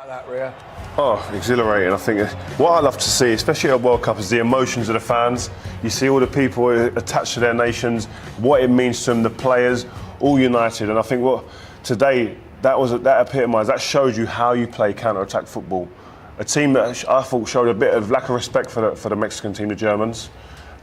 That, Ria. Oh, exhilarating. I think what I love to see, especially at a World Cup, is the emotions of the fans. You see all the people attached to their nations, what it means to them, the players, all united. And I think what today, that epitomised, that showed you how you play counter-attack football. A team that I thought showed a bit of lack of respect for the Mexican team, the Germans.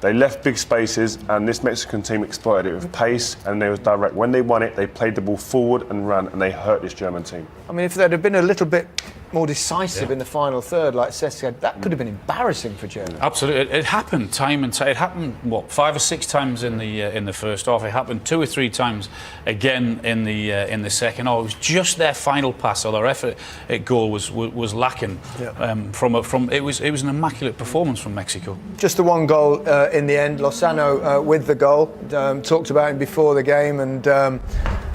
They left big spaces, and this Mexican team exploited it with pace, and they was direct. When they won it, they played the ball forward and ran, and they hurt this German team. I mean, if they'd have been a little bit more decisive in the final third, like Cesc said, that could have been embarrassing for Germany. Absolutely, it happened time and time. It happened 5 or 6 times in the first half. It happened 2 or 3 times again in the second half. It was just their final pass or their effort at goal was lacking. Yeah. It was an immaculate performance from Mexico. Just the one goal in the end. Lozano with the goal. Talked about him before the game, and.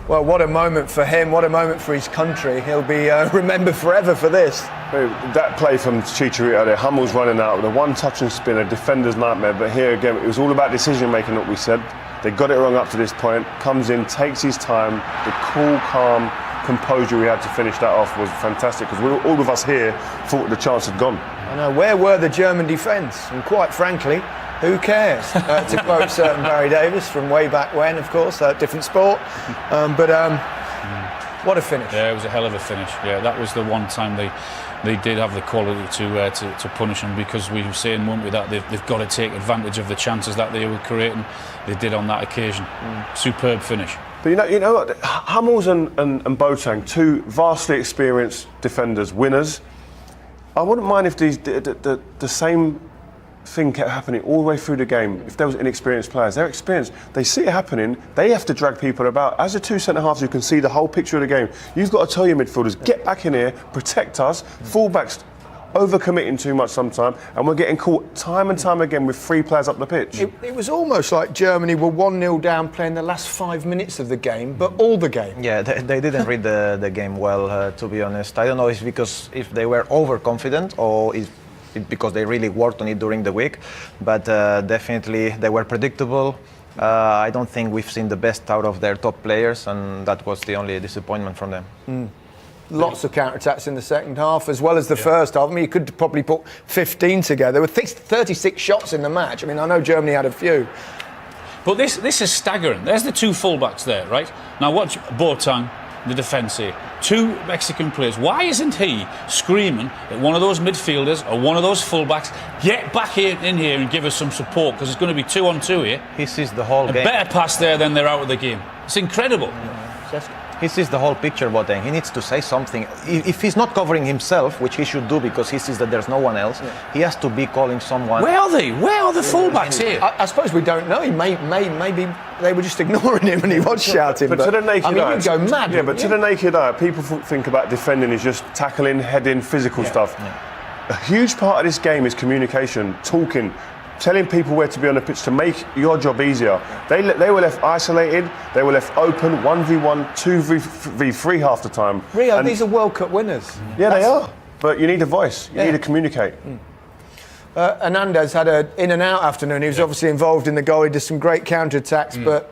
Well, what a moment for him, what a moment for his country. He'll be remembered forever for this. That play from Chicharito there, Hummel's running out, the one touch and spin, a defender's nightmare. But here again, it was all about decision making, what we said. They got it wrong up to this point, comes in, takes his time. The cool, calm composure we had to finish that off was fantastic, because all of us here thought the chance had gone. I know, where were the German defence? And quite frankly, who cares? To quote certain Barry Davis from way back when, of course, different sport. What a finish. Yeah, it was a hell of a finish. Yeah, that was the one time they did have the quality to punish them, because we were saying, weren't we, that they've got to take advantage of the chances that they were creating. They did on that occasion. Superb finish. But you know what? Hummels and Boateng, 2 vastly experienced defenders, winners. I wouldn't mind if the same thing kept happening all the way through the game. If there was inexperienced players, they're experienced. They see it happening. They have to drag people about. As the 2 centre halves, you can see the whole picture of the game. You've got to tell your midfielders, get back in here, protect us. Fullbacks overcommitting too much sometimes, and we're getting caught time and time again with 3 players up the pitch. It was almost like Germany were 1-0 down playing the last 5 minutes of the game, but all the game. Yeah, they didn't read the game well, to be honest. I don't know if they were overconfident or because they really worked on it during the week, but definitely they were predictable. I don't think we've seen the best out of their top players, and that was the only disappointment from them. Lots of counter-attacks in the second half, as well as the first half. I mean, you could probably put 15 together. There were 36 shots in the match. I mean, I know Germany had a few. But this is staggering. There's the 2 fullbacks there, right? Now watch Boateng, the defence here. 2 Mexican players. Why isn't he screaming at one of those midfielders or one of those fullbacks, get back in here and give us some support, because it's going to be 2-on-2 here. He sees the whole game. A better pass there, than they're out of the game. It's incredible. He sees the whole picture, Boateng. He needs to say something. If he's not covering himself, which he should do because he sees that there's no one else, he has to be calling someone. Where are they? Where are the fullbacks here? I suppose we don't know. Maybe they were just ignoring him and he was shouting. But to the naked eye, you'd go mad. Yeah, but to the naked eye, people think about defending is just tackling, heading, physical stuff. Yeah. A huge part of this game is communication, talking, telling people where to be on the pitch to make your job easier. They were left isolated, they were left open, 1v1, 2v3 half the time. Rio, these are World Cup winners. Yeah, they are. But you need a voice, you need to communicate. Hernandez had an in and out afternoon. He was obviously involved in the goal. He did some great counter-attacks, but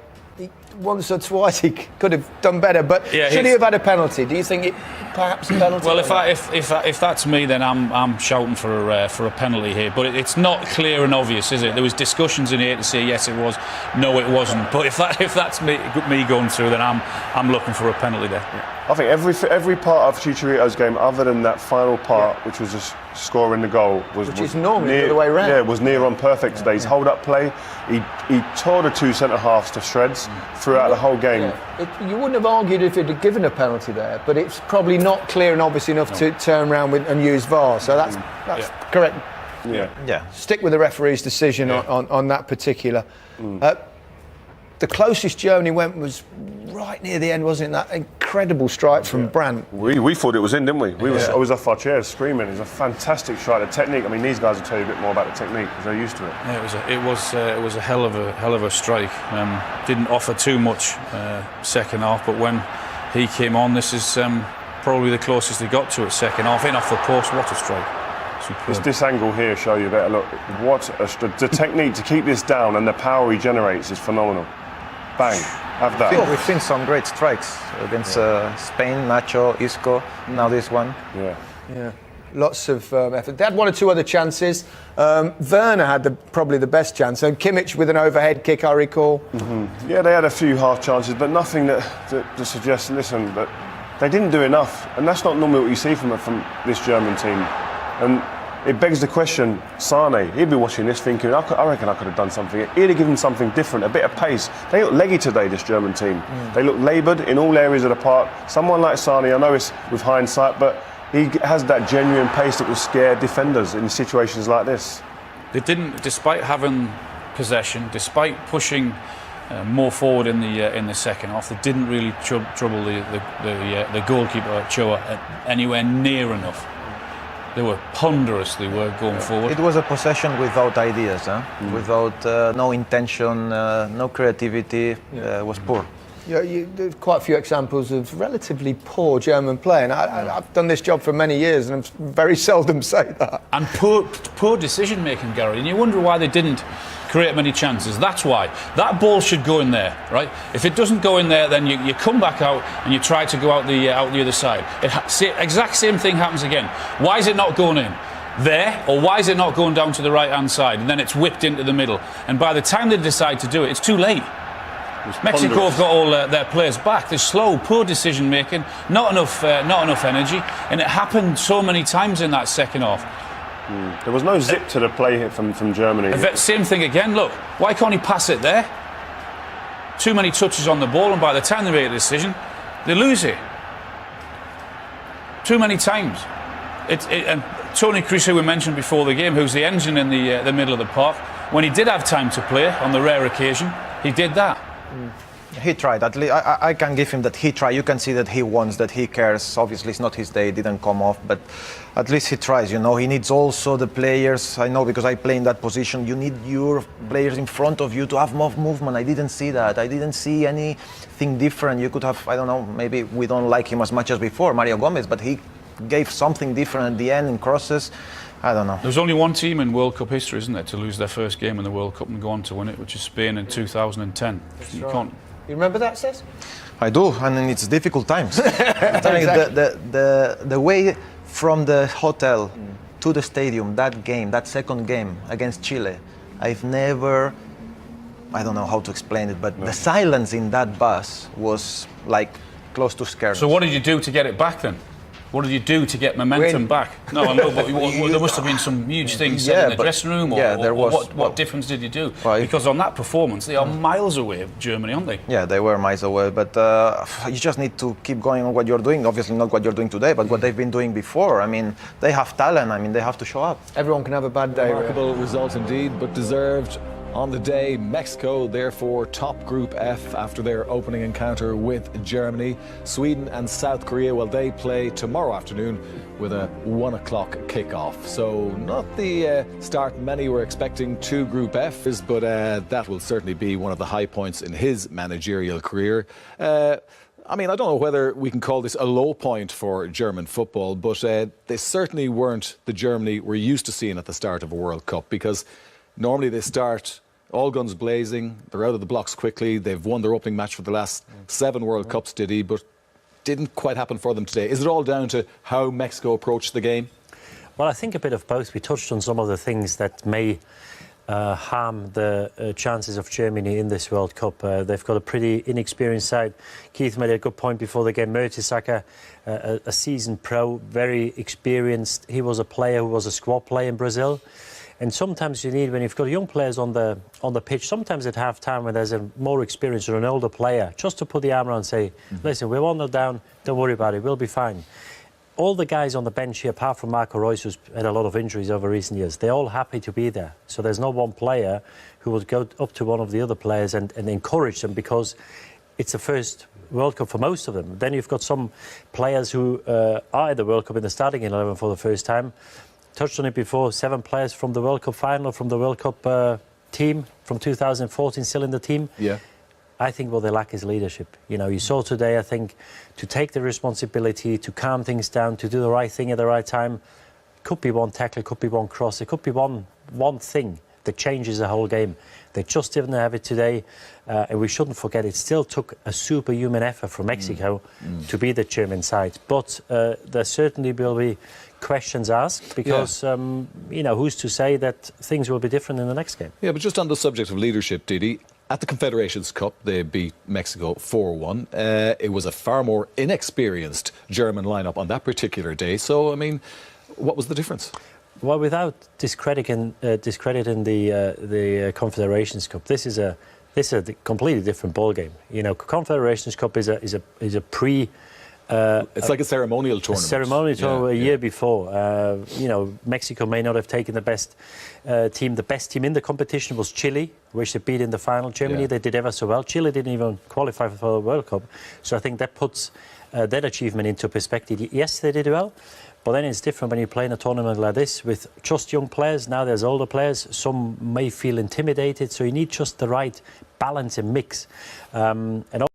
once or twice he could have done better. But should he have had a penalty? Do you think it perhaps a penalty? Well, if that's me, then I'm shouting for a penalty here. But it's not clear and obvious, is it? There was discussions in here to say yes, it was, no, it wasn't. But if that's me going through, then I'm looking for a penalty there. Yeah. I think every part of Chicharito's game, other than that final part, which was just scoring the goal, was normally the other way around. Yeah, was near on perfect today. His hold-up play, he tore the 2 centre halves to shreds throughout the whole game. Yeah. You wouldn't have argued if he'd have given a penalty there, but it's probably not clear and obvious enough to turn around and use VAR. So that's correct. Yeah. Stick with the referee's decision on that particular. The closest Germany went was right near the end, wasn't it? That incredible strike from Brandt. We thought it was in, didn't we? I was off our chairs screaming. It was a fantastic strike. The technique. I mean, these guys will tell you a bit more about the technique because they're used to it. Yeah, it was a hell of a strike. Didn't offer too much second half, but when he came on, this is probably the closest he got to it second half. In off the post, what a strike. This angle here show you better. Look, the technique to keep this down and the power he generates is phenomenal. Bang, have that. We've seen some great strikes against Spain, Nacho, Isco, now this one. Yeah. Yeah. Lots of effort. They had one or two other chances. Werner had probably the best chance. And Kimmich with an overhead kick, I recall. Mm-hmm. Yeah, they had a few half chances, but nothing that suggests, listen, that they didn't do enough. And that's not normally what you see from this German team. And it begs the question, Sane, he'd be watching this thinking, I reckon I could have done something. He'd have given something different, a bit of pace. They look leggy today, this German team. They look laboured in all areas of the park. Someone like Sane, I know it's with hindsight, but he has that genuine pace that will scare defenders in situations like this. They didn't, despite having possession, despite pushing more forward in the second half, they didn't really trouble the goalkeeper Choa anywhere near enough. They were ponderous, they were going forward. It was a possession without ideas, without no intention, no creativity. It was poor. Yeah, there's quite a few examples of relatively poor German play, and I've done this job for many years, and I very seldom say that. And poor decision making, Gary. And you wonder why they didn't create many chances. That's why that ball should go in there, right? If it doesn't go in there, then you come back out and you try to go out the other side. Exact same thing happens again. Why is it not going in there, or why is it not going down to the right hand side? And then it's whipped into the middle. And by the time they decide to do it, it's too late. Mexico have got all their players back. They're slow, poor decision making, not enough energy, and it happened so many times in that second half. There was no zip to the play here from Germany. Same thing again. Look, why can't he pass it there? Too many touches on the ball, and by the time they make a decision, they lose it. Too many times. And Tony Kroos, who we mentioned before the game, who's the engine in the middle of the park, when he did have time to play on the rare occasion, he did that. He tried. At least I can give him that he tried. You can see that he wants, that he cares. Obviously, it's not his day. It didn't come off, but at least he tries. You know, he needs also the players. I know because I play in that position. You need your players in front of you to have more movement. I didn't see that. I didn't see anything different. You could have. I don't know. Maybe we don't like him as much as before, Mario Gomez, but he gave something different at the end in crosses. I don't know. There's only one team in World Cup history, isn't there, to lose their first game in the World Cup and go on to win it, which is Spain in 2010. You can't. You remember that, Cesc? I do, and it's difficult times. I'm telling you, the way from the hotel to the stadium, that second game against Chile, I've never, I don't know how to explain it, but the silence in that bus was like close to scary. So what did you do to get it back then? What did you do to get momentum back? No, I know, but there must have been some huge things said in the dressing room. There was. What difference did you do? Because on that performance, they are miles away of Germany, aren't they? Yeah, they were miles away. But you just need to keep going on what you're doing. Obviously, not what you're doing today, but what they've been doing before. I mean, they have talent. I mean, they have to show up. Everyone can have a bad day. Remarkable result indeed, but deserved. On the day, Mexico therefore top Group F after their opening encounter with Germany. Sweden and South Korea, well, they play tomorrow afternoon with a 1 o'clock kickoff. So not the start many were expecting to Group F, but that will certainly be one of the high points in his managerial career. I mean, I don't know whether we can call this a low point for German football, but they certainly weren't the Germany we're used to seeing at the start of a World Cup, because normally they start all guns blazing, they're out of the blocks quickly, they've won their opening match for the last 7 World Cups, Didi, but didn't quite happen for them today. Is it all down to how Mexico approached the game? Well, I think a bit of both. We touched on some of the things that may harm the chances of Germany in this World Cup. They've got a pretty inexperienced side. Keith made a good point before the game. Mertesacker, a seasoned pro, very experienced. He was a player who was a squad player in Brazil. And sometimes you need, when you've got young players on the pitch, sometimes at half-time when there's a more experienced or an older player, just to put the arm around and say, listen, we're 1-0 down, don't worry about it, we'll be fine. All the guys on the bench here, apart from Marco Reus, who's had a lot of injuries over recent years, they're all happy to be there. So there's no one player who would go up to one of the other players and encourage them, because it's the first World Cup for most of them. Then you've got some players who are in the World Cup in the starting 11 for the first time. Touched on it before, 7 players from the World Cup final, from the World Cup team from 2014 still in the team. Yeah. I think what they lack is leadership. You know, you saw today, I think, to take the responsibility, to calm things down, to do the right thing at the right time. Could be one tackle, it could be one cross, it could be one thing that changes the whole game. They just didn't have it today. And we shouldn't forget, it still took a superhuman effort from Mexico to beat the German side. But there certainly will be questions asked because, who's to say that things will be different in the next game? Yeah, but just on the subject of leadership, Didi, at the Confederations Cup, they beat Mexico 4-1. It was a far more inexperienced German lineup on that particular day. So, I mean, what was the difference? Well, without discrediting the Confederations Cup, this is a completely different ball game. Confederations Cup is a pre. It's like a ceremonial tournament. Ceremonial tournament a year before. Mexico may not have taken the best team. The best team in the competition was Chile, which they beat in the final. Germany, they did ever so well. Chile didn't even qualify for the World Cup. So I think that puts that achievement into perspective. Yes, they did well. But then it's different when you play in a tournament like this with just young players. Now there's older players. Some may feel intimidated. So you need just the right balance and mix. And